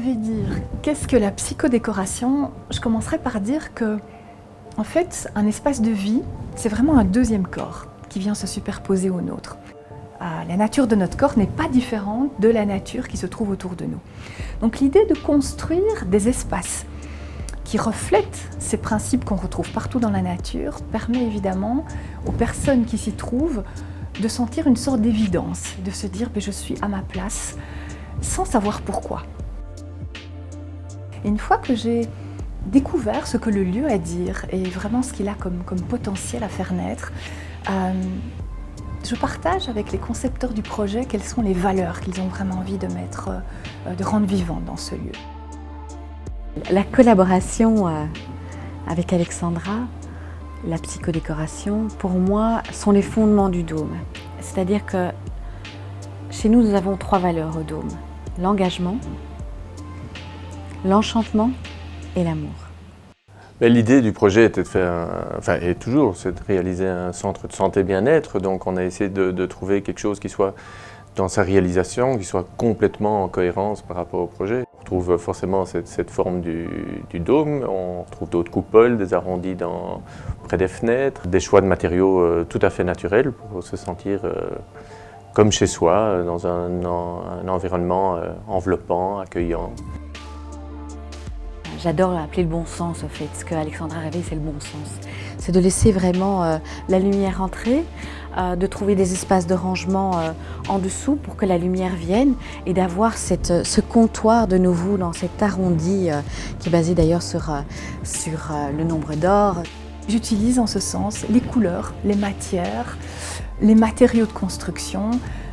devais dire qu'est-ce que la psychodécoration, je commencerai par dire que, en fait, un espace de vie, c'est vraiment un deuxième corps qui vient se superposer au nôtre. La nature de notre corps n'est pas différente de la nature qui se trouve autour de nous. Donc l'idée de construire des espaces qui reflètent ces principes qu'on retrouve partout dans la nature permet évidemment aux personnes qui s'y trouvent de sentir une sorte d'évidence, de se dire je suis à ma place sans savoir pourquoi. Et une fois que j'ai découvert ce que le lieu a à dire et vraiment ce qu'il a comme potentiel à faire naître, je partage avec les concepteurs du projet quelles sont les valeurs qu'ils ont vraiment envie de mettre, de rendre vivantes dans ce lieu. La collaboration avec Alexandra, la psychodécoration, pour moi, sont les fondements du dôme. C'est-à-dire que chez nous, nous avons 3 valeurs au dôme. L'engagement, l'enchantement et l'amour. L'idée du projet était de faire, et toujours, c'est de réaliser un centre de santé bien-être. Donc on a essayé de trouver quelque chose qui soit dans sa réalisation, qui soit complètement en cohérence par rapport au projet. On retrouve forcément cette forme du dôme, on retrouve d'autres coupoles, des arrondis près des fenêtres, des choix de matériaux tout à fait naturels pour se sentir comme chez soi, dans un environnement enveloppant, accueillant. J'adore appeler le bon sens, en fait. Ce que Alexandra rêvait, c'est le bon sens. C'est de laisser vraiment la lumière entrer, de trouver des espaces de rangement en dessous pour que la lumière vienne et d'avoir ce comptoir de nouveau dans cet arrondi qui est basé d'ailleurs sur le nombre d'or. J'utilise en ce sens les couleurs, les matières, les matériaux de construction,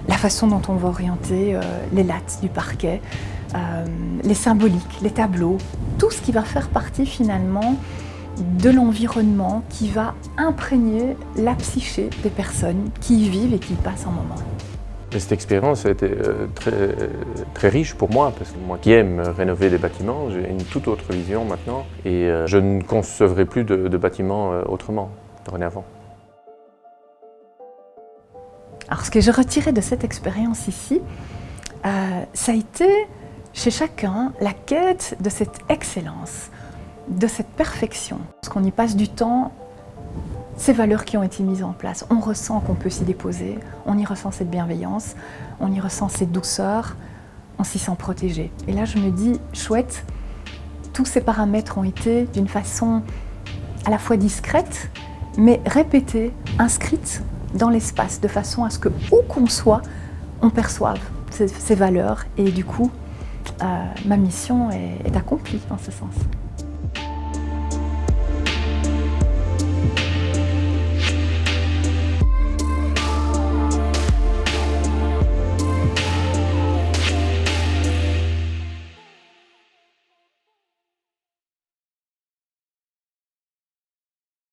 la façon dont on va orienter les lattes du parquet, les symboliques, les tableaux, tout ce qui va faire partie finalement de l'environnement qui va imprégner la psyché des personnes qui y vivent et qui y passent un moment. Et cette expérience a été très riche pour moi, parce que moi qui aime rénover des bâtiments, j'ai une toute autre vision maintenant et je ne concevrai plus de bâtiments autrement, dorénavant. Alors ce que je retirais de cette expérience ici, ça a été chez chacun la quête de cette excellence, de cette perfection. Parce qu'on y passe du temps, ces valeurs qui ont été mises en place, on ressent qu'on peut s'y déposer, on y ressent cette bienveillance, on y ressent cette douceur, on s'y sent protégé. Et là je me dis, chouette, tous ces paramètres ont été d'une façon à la fois discrète, mais répétée, inscrite dans l'espace, de façon à ce que, où qu'on soit, on perçoive ces valeurs et du coup, ma mission est accomplie en ce sens.